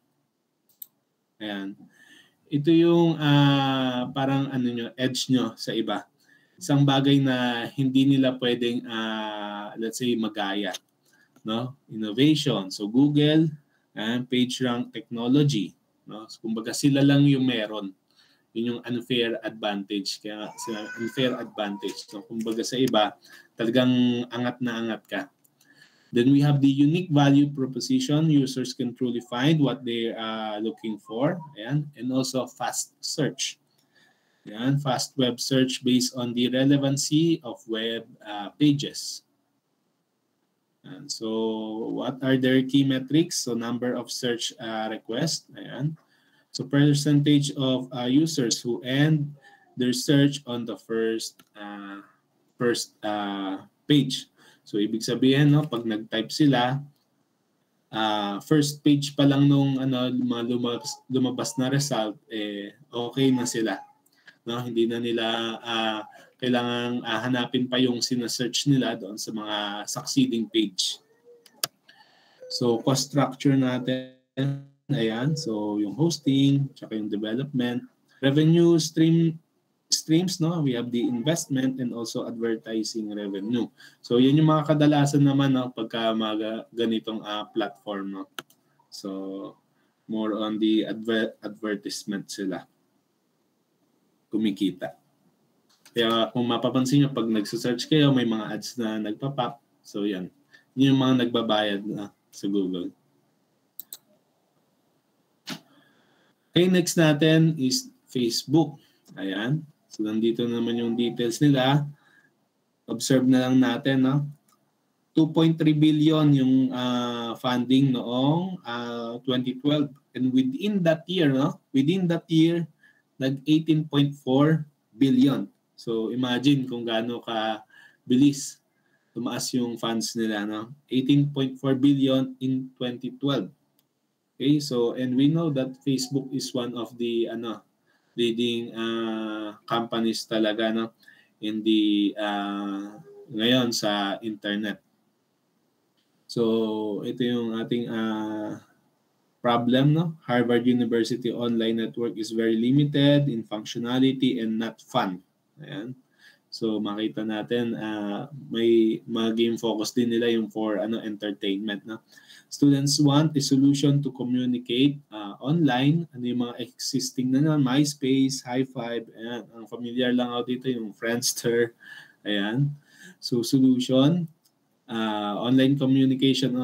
ito yung parang edge nyo sa iba. Isang bagay na hindi nila pwedeng let's say magaya, no? Innovation. So Google and PageRank technology, no? So, kumbaga sila lang yung meron. Yun yung unfair advantage. Kaya unfair advantage. So kumbaga sa iba, talagang angat na angat ka. Then we have the unique value proposition. Users can truly find what they are looking for. Ayan. And also fast search. Ayan. Fast web search based on the relevancy of web pages. And so what are their key metrics? So number of search requests. Ayan. So percentage of users who end their search on the first page. So ibig sabihin, no, pag nag-type sila, first page pa lang nung lumabas na result, okay na sila. No, hindi na nila kailangang hanapin pa yung sina-search nila doon sa mga succeeding page. So cost structure natin, ayan. So yung hosting, tsaka yung development, revenue streams, no? We have the investment and also advertising revenue. So yan yung mga kadalasan naman, no, pagka mga ganitong platform, no. So more on the advertisement sila kumikita. Kaya kung mapapansin nyo, pag nagsa-search kayo, may mga ads na nagpa-pop. So yan. Yun yung mga nagbabayad na sa Google. Okay, next natin is Facebook. Ayan. So nandito naman yung details nila. Observe na lang natin, no? 2.3 billion yung funding noong 2012. And within that year, no? Within that year, nag 18.4 billion. So imagine kung gaano ka bilis tumaas yung funds nila, no? 18.4 billion in 2012. Okay, so and we know that Facebook is one of the leading companies talaga, no, in the ngayon sa internet. So ito yung ating problem, no? Harvard University online network is very limited in functionality and not fun. Ayan. So makita natin may mag-game focus din nila yung for entertainment, no? Students want a solution to communicate online. Ano yung mga existing na MySpace, High5, ayan. Ang familiar lang ako dito yung Friendster. Ayan. So solution, online communication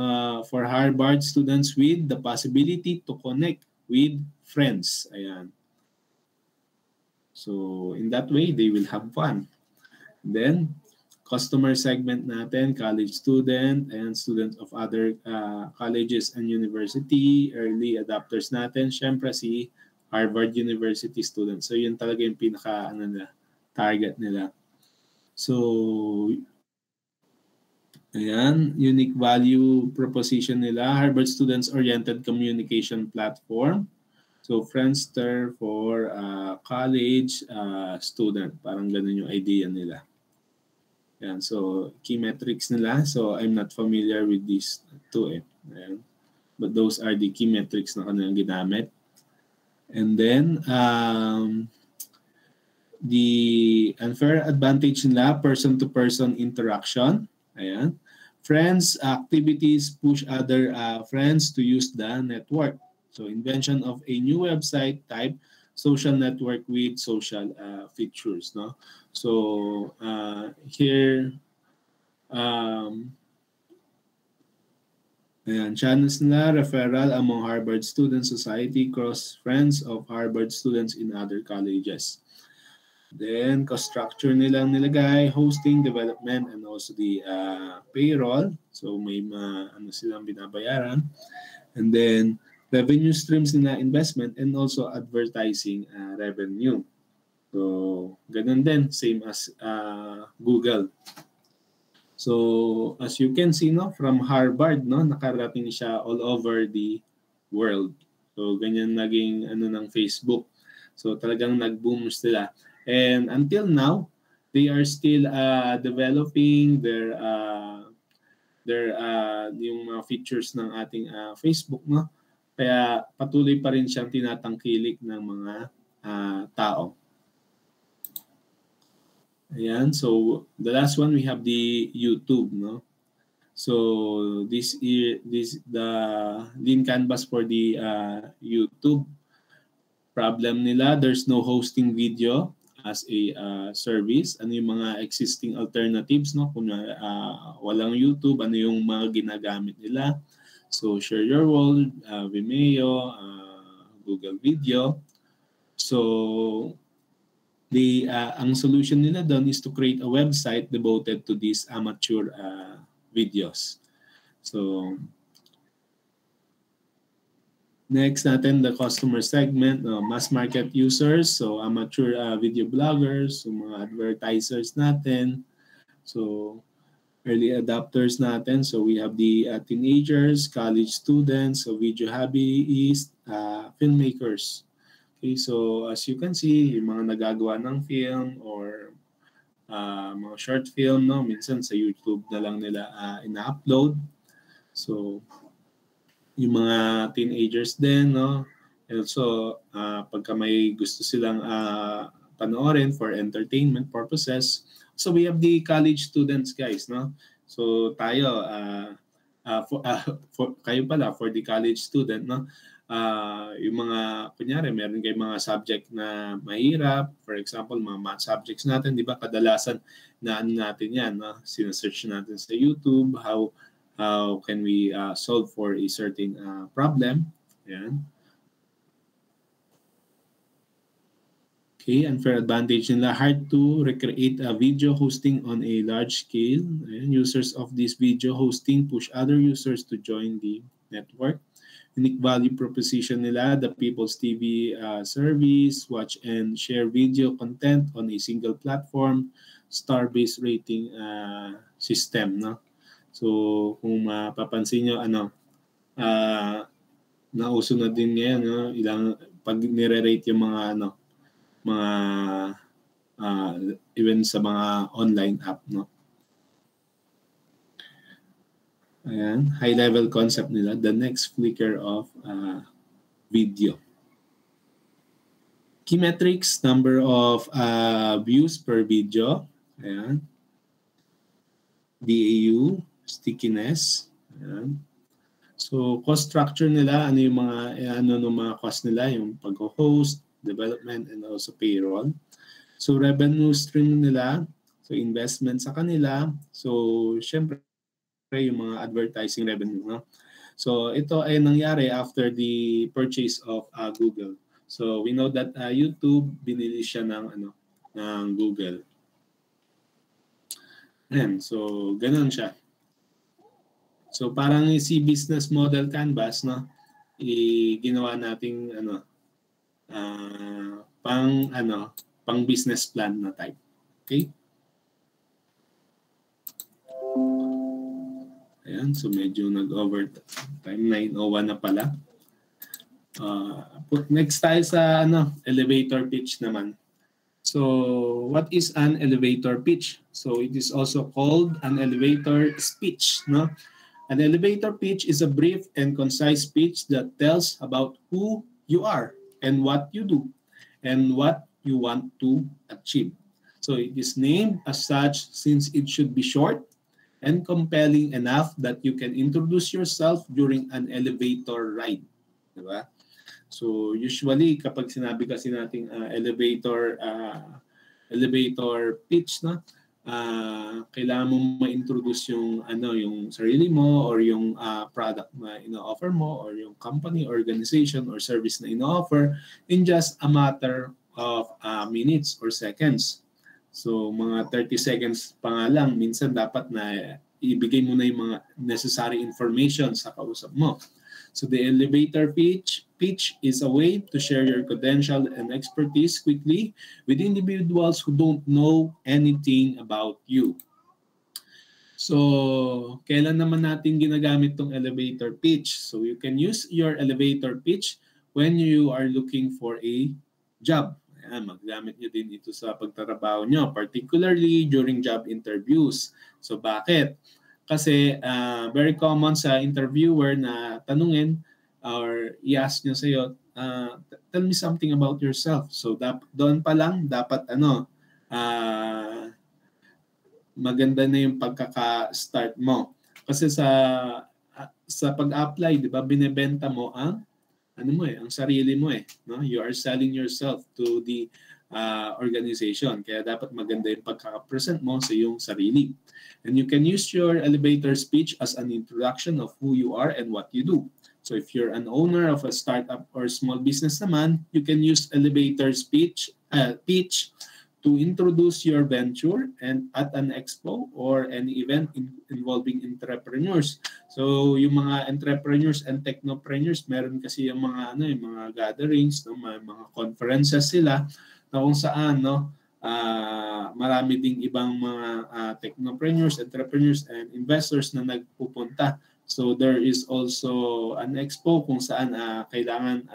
for Harvard students with the possibility to connect with friends. Ayan. So in that way, they will have fun. Then, customer segment natin, college student and students of other colleges and university, early adopters natin, syempre si Harvard University students. So yun talaga yung pinaka target nila. So ayan, unique value proposition nila, Harvard students-oriented communication platform. So Friendster for college student, parang ganun yung idea nila. Ayan, so key metrics nila. So I'm not familiar with these two. Ayan. But those are the key metrics na kanilang ginamit. And then the unfair advantage nila, person-to-person interaction. Ayan. Friends, activities push other friends to use the network. So invention of a new website type, social network with social features, no? So here ayan, channels na referral among Harvard Student Society, cross friends of Harvard students in other colleges. Then cost structure nilang nilagay, hosting, development, and also the payroll. So may silang binabayaran. And then revenue streams nila, investment, and also advertising revenue. So, ganun din, same as Google. So, as you can see, no, from Harvard, no, nakarating siya all over the world. So, ganyan naging ng Facebook. So, talagang nag-boom sila. And until now, they are still developing their yung mga features ng ating Facebook, no? Kaya patuloy pa rin siyang tinatangkilik ng mga tao. Ayan, so the last one we have the YouTube, no? So this the lean canvas for the YouTube. Problem nila, there's no hosting video. as a service, ano yung mga existing alternatives, no? Kung walang YouTube, ano yung mga ginagamit nila. So Share Your World, Vimeo, Google Video. So ang solution nila doon is to create a website devoted to these amateur videos. So next natin, the customer segment, mass market users, so amateur video bloggers, so mga advertisers natin, so early adopters natin, so we have the teenagers, college students, so video hobbyists, filmmakers. Okay, so as you can see, yung mga nagagawa ng film or mga short film, no, minsan sa YouTube na lang nila ina-upload. So yung mga teenagers din, no? And also, pagka may gusto silang panoorin for entertainment purposes, so we have the college students, guys, no? So tayo, kayo pala, for the college student, no? Yung mga, kunyari, meron kayong mga subject na mahirap, for example, mga math subjects natin, di ba, kadalasan na ano natin yan, no? Sinesearch natin sa YouTube, how can we solve for a certain problem. Ayan. Okay, unfair advantage nila, hard to recreate a video hosting on a large scale. Ayan. Users of this video hosting push other users to join the network. Unique value proposition nila, the People's TV service, watch and share video content on a single platform, star-based rating system, no? So, kung mapapansin nyo, nauso na din ngayon, no? Pag nire-rate yung mga, mga, even sa mga online app, no? Ayan, high-level concept nila, the next flicker of video. Key metrics, number of views per video. Ayan. DAU, stickiness. Ayan. So, cost structure nila, ano yung mga cost nila, yung pag-host, development, and also payroll. So, revenue stream nila, so investment sa kanila. So, syempre, yung mga advertising revenue, no? So, ito ay nangyari after the purchase of Google. So, we know that YouTube, binili siya ng Google. Ayan, so, ganun siya. So parang si business model canvas, no? Ginawa nating pang business plan na type. Okay? Ayan, so medyo nag-over time, 9:01 na pala. Next tayo sa elevator pitch naman. So what is an elevator pitch? So it is also called an elevator speech, no? An elevator pitch is a brief and concise speech that tells about who you are and what you do and what you want to achieve. So it is named as such since it should be short and compelling enough that you can introduce yourself during an elevator ride. Diba? So usually kapag sinabi kasi nating elevator pitch, no? Kailangan mo ma-introduce yung sarili mo or yung product na ino-offer mo or yung company, organization or service na ino-offer in just a matter of minutes or seconds. So mga 30 seconds pa nga lang, minsan dapat na ibigay mo na yung mga necessary information sa kausap mo. So the elevator pitch is a way to share your credential and expertise quickly with individuals who don't know anything about you. So, kailan naman natin ginagamit tong elevator pitch? So, you can use your elevator pitch when you are looking for a job. Ayan, maggamit nyo din ito sa pagtatrabaho nyo, particularly during job interviews. So, bakit? Kasi very common sa interviewer na tanungin or i-ask nyo sa'yo, tell me something about yourself. So, doon pa lang, dapat maganda na yung pagkaka-start mo. Kasi sa pag-apply, di ba, binebenta mo ang sarili mo eh. No? You are selling yourself to the organization. Kaya dapat maganda yung pagkaka-present mo sa iyong sarili. And you can use your elevator speech as an introduction of who you are and what you do. So if you're an owner of a startup or small business naman, you can use elevator pitch to introduce your venture and at an expo or any event involving entrepreneurs. So yung mga entrepreneurs and technopreneurs, meron kasi yung mga yung mga gatherings, no, mga conferences sila na kung saan marami ding ibang mga technopreneurs, entrepreneurs and investors na nagpupunta. So there is also an expo kung saan kailangan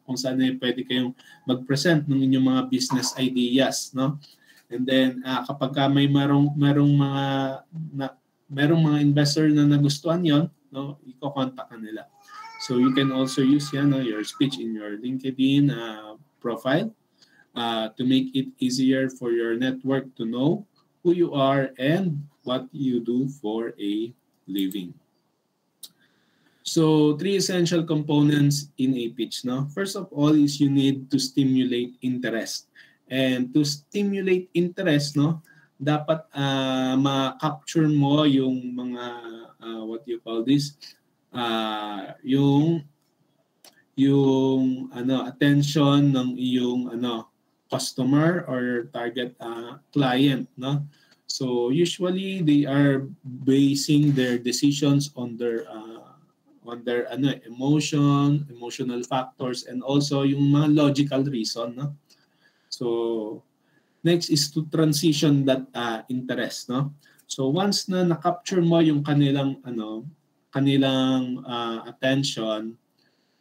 kung saan pwede kayong mag-present ng inyong mga business ideas, no? And then kapag merong mga investor na nagustuhan 'yon, no, i-contact ka nila. So you can also use your speech in your LinkedIn profile to make it easier for your network to know who you are and what you do for a living. So 3 essential components in a pitch. No? First of all is you need to stimulate interest. And to stimulate interest, no, dapat ma-capture mo yung mga what you call this, yung attention ng iyong customer or target client, no? So usually they are basing their decisions on their emotional factors and also yung mga logical reason, no? So next is to transition that interest, no? So once na na-capture mo yung kanilang attention,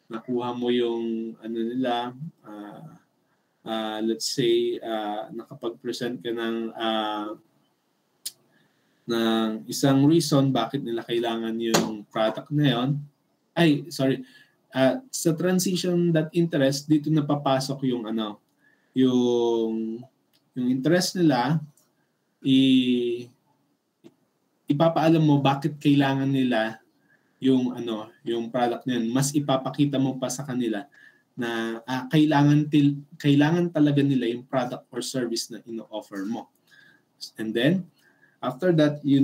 nakuha mo yung nila, let's say nakapag-present ka ng isang reason bakit nila kailangan yung product na yon. Sa transition that interest, dito na papasok yung yung interest nila, ipapaalam mo bakit kailangan nila yung product na yun. Mas ipapakita mo pa sa kanila na kailangan talaga nila yung product or service na ino-offer mo. And then after that, you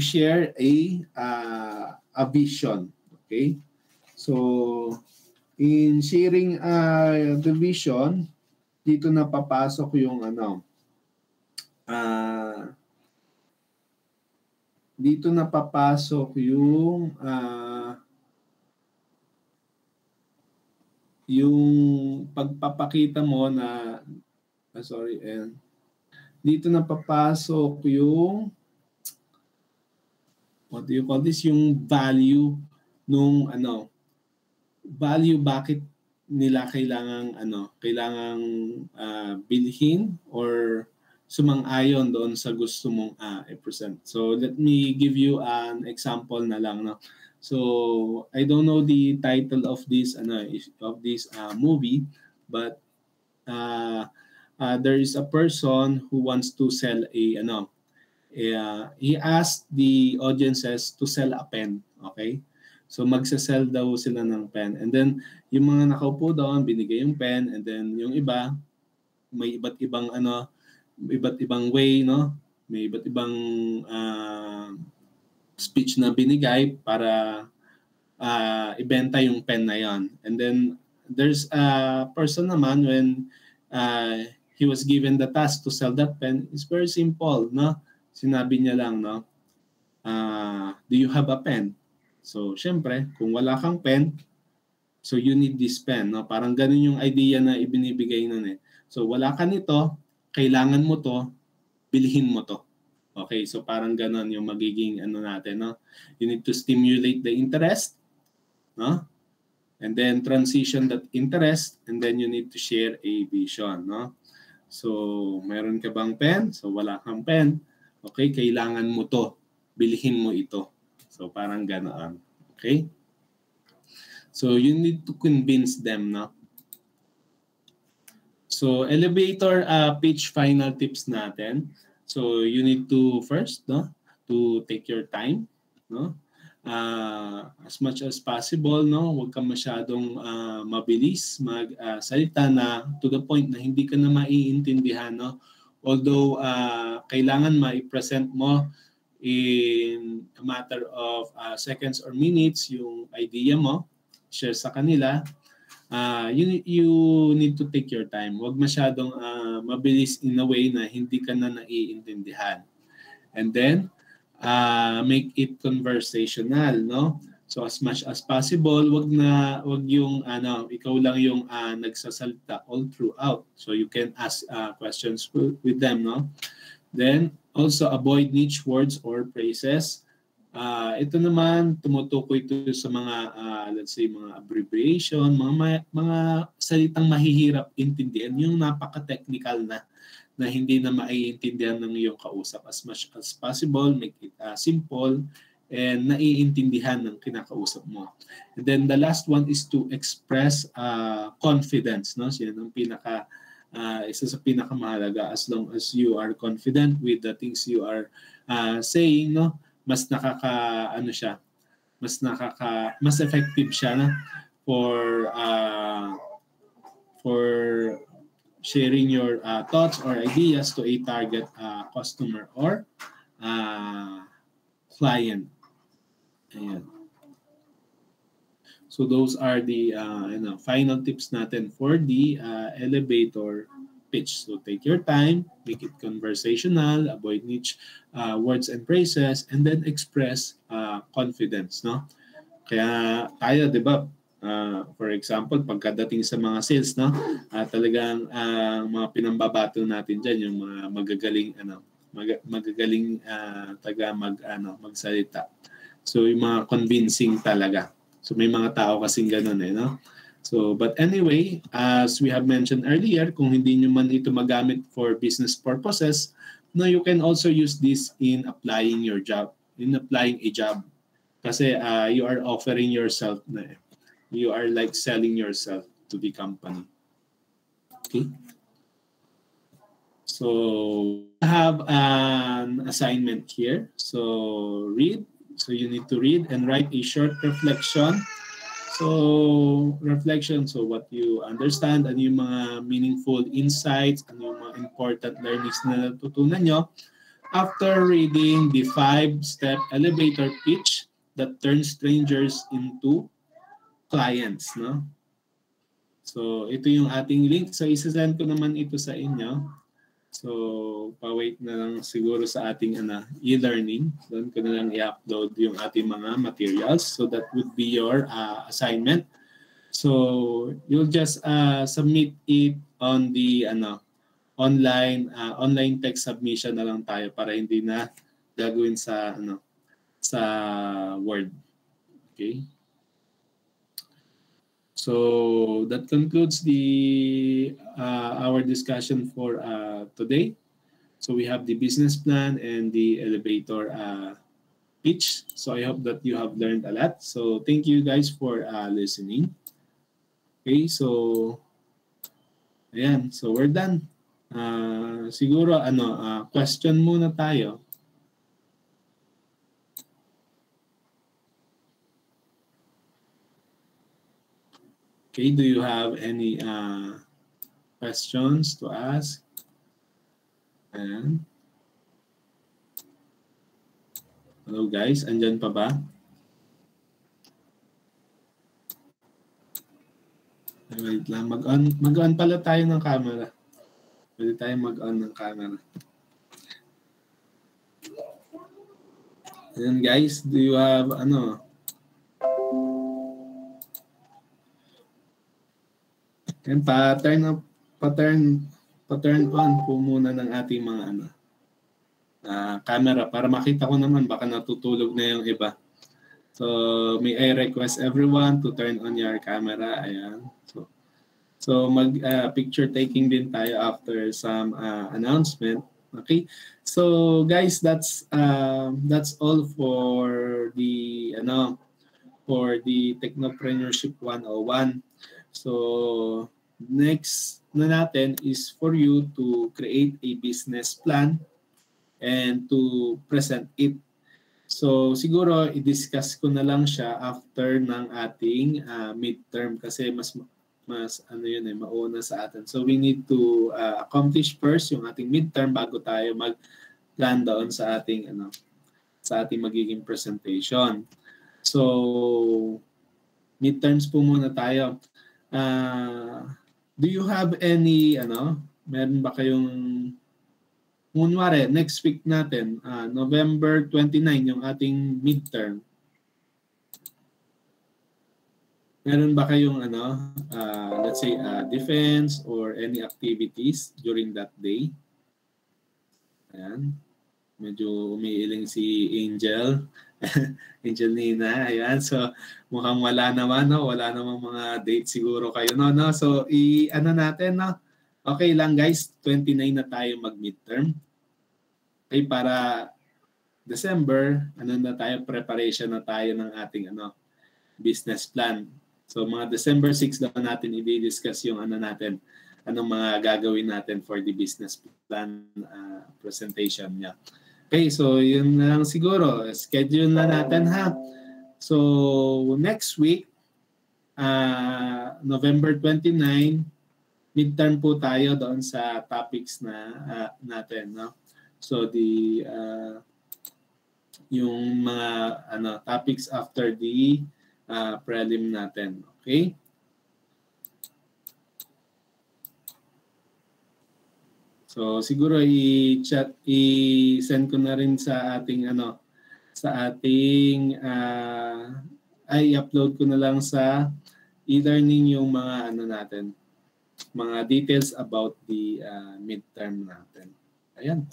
share a vision. Okay? So in sharing the vision, dito na papasok yung yung pagpapakita mo na dito na papasok yung what do you call this, yung value nung value, bakit nila kailangang bilhin or sumang-ayon doon sa gusto mong i-present. So let me give you an example na lang, no. So I don't know the title of this movie, but there is a person who wants to sell he asked the audiences to sell a pen, okay? So magse-sell daw sila ng pen. And then yung mga nakaupo doon, binigay yung pen, and then yung iba may iba't ibang way, no? May iba't ibang speech na binigay para ibenta yung pen na yon. And then there's a person naman when he was given the task to sell that pen. It's very simple, no? Sinabi niya lang, no? Do you have a pen? So, syempre, kung wala kang pen, so you need this pen, no? Parang ganun yung idea na ibinibigay nun eh. So, wala ka nito, kailangan mo to, bilhin mo to. Okay, so parang ganun yung magiging natin, no? You need to stimulate the interest, no? And then transition that interest, and then you need to share a vision, no? So, meron ka bang pen? So, wala kang pen. Okay, kailangan mo to, bilhin mo ito. So, parang ganoon. Okay? So, you need to convince them, no? So, elevator pitch final tips natin. So, you need to first, no, to take your time, no? as much as possible, no, huwag kang masyadong mabilis magsalita na to the point na hindi ka na maiintindihan, no. Although kailangan ma-present mo in a matter of seconds or minutes yung idea mo, share sa kanila, you need to take your time. Huwag masyadong mabilis in a way na hindi ka na naiintindihan. And then, make it conversational, no? So as much as possible, wag yung ikaw lang yung nagsasalita all throughout. So you can ask questions with them, no? Then also avoid niche words or phrases. Ito naman tumutukoy ito sa mga let's say mga abbreviation, mga salitang mahihirap intindihan, yung napaka-technical na hindi na maiintindihan ng iyong kausap. As much as possible, make it simple and naiintindihan ng kinakausap mo. And then the last one is to express confidence, no? So yan ang isa sa pinakamahalaga. As long as you are confident with the things you are saying, no, mas mas effective siya na for sharing your thoughts or ideas to a target customer or client. Ayan. So those are the final tips natin for the elevator pitch. So take your time, make it conversational, avoid niche words and phrases, and then express confidence, no? Kaya tayo, 'di ba? For example, pagkadating sa mga sales, no? Talagang mga pinambabato natin diyan yung mga magagaling magsalita. So yung mga convincing talaga. So may mga tao kasing ganoon no? So, but anyway, as we have mentioned earlier, kung hindi nyo man ito magamit for business purposes, no, you can also use this in applying a job. Kasi you are offering yourself na you are like selling yourself to the company. Okay? So, I have an assignment here. So, read. So, you need to read and write a short reflection. So, reflection, so what you understand, ano yung mga meaningful insights, ano yung mga important learnings na natutunan nyo after reading the 5-step elevator pitch that turns strangers into clients, no? So, ito yung ating link. So, isa-send ko naman ito sa inyo. So, pa-wait na lang siguro sa ating e-learning. Doon ko na lang i-upload yung ating mga materials. So, that would be your assignment. So, you'll just submit it on the online text submission na lang tayo para hindi na gagawin sa sa Word. Okay? So that concludes the our discussion for today. So we have the business plan and the elevator pitch. So I hope that you have learned a lot. So thank you guys for listening. Okay, so ayan, so we're done. Siguro question muna tayo. Okay, do you have any questions to ask? Ayan. Hello guys, andyan pa ba? Wait lang, mag-on pala tayo ng camera. Pwede tayo mag-on ng camera. Ayan guys, do you have And pattern on po muna ng ating mga camera para makita ko naman baka natutulog na yung iba. So may I request everyone to turn on your camera. Ayan. So mag picture taking din tayo after some announcement. Okay? So guys, that's all for the Technopreneurship 101. So, next na natin is for you to create a business plan and to present it. So siguro i-discuss ko na lang siya after ng ating midterm kasi mas ano yun mauna sa atin. So we need to accomplish first yung ating midterm bago tayo mag-plan doon sa ating magiging presentation. So midterms po muna tayo. Do you have any meron ba kayong kunwari, next week natin, November 29, yung ating midterm. Meron ba kayong let's say defense or any activities during that day? Ayan. Medyo umiiling si Angel. Angel Nina. Ayan. So, mukhang wala naman, no? Wala namang mga date siguro kayo, no? So, natin, no? Okay lang, guys. 29 na tayo mag-midterm. Okay, para December, na tayo, preparation na tayo ng ating business plan. So mga December 6 daw natin i-discuss yung natin, anong mga gagawin natin for the business plan presentation niya. Okay, so yun na lang siguro. Schedule na natin ha. So next week, November 29, midterm po tayo doon sa topics na natin, no? So the yung mga topics after the prelim natin, okay? So siguro i-send ko na rin sa ating i-upload ko na lang sa e-learning yung mga natin, mga details about the midterm natin. Ayan.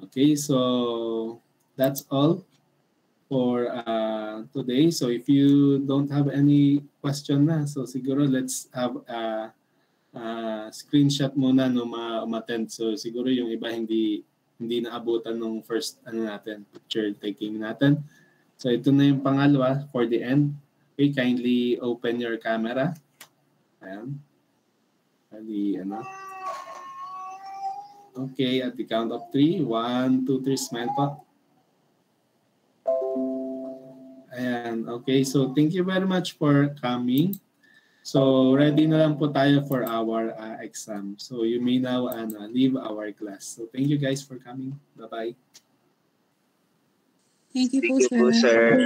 Okay, so that's all for today. So if you don't have any question na, so siguro let's have a screenshot muna no ma-attend. So siguro yung iba hindi naabutan nung first natin, picture taking natin. So ito na yung pangalawa for the end. Okay, kindly open your camera. Ayan. Okay, at the count of 3. 1, 2, 3, smile po. Ayan, okay. So thank you very much for coming. So ready na lang po tayo for our exam. So you may now leave our class. So thank you guys for coming. Bye-bye.
Thank you po, sir.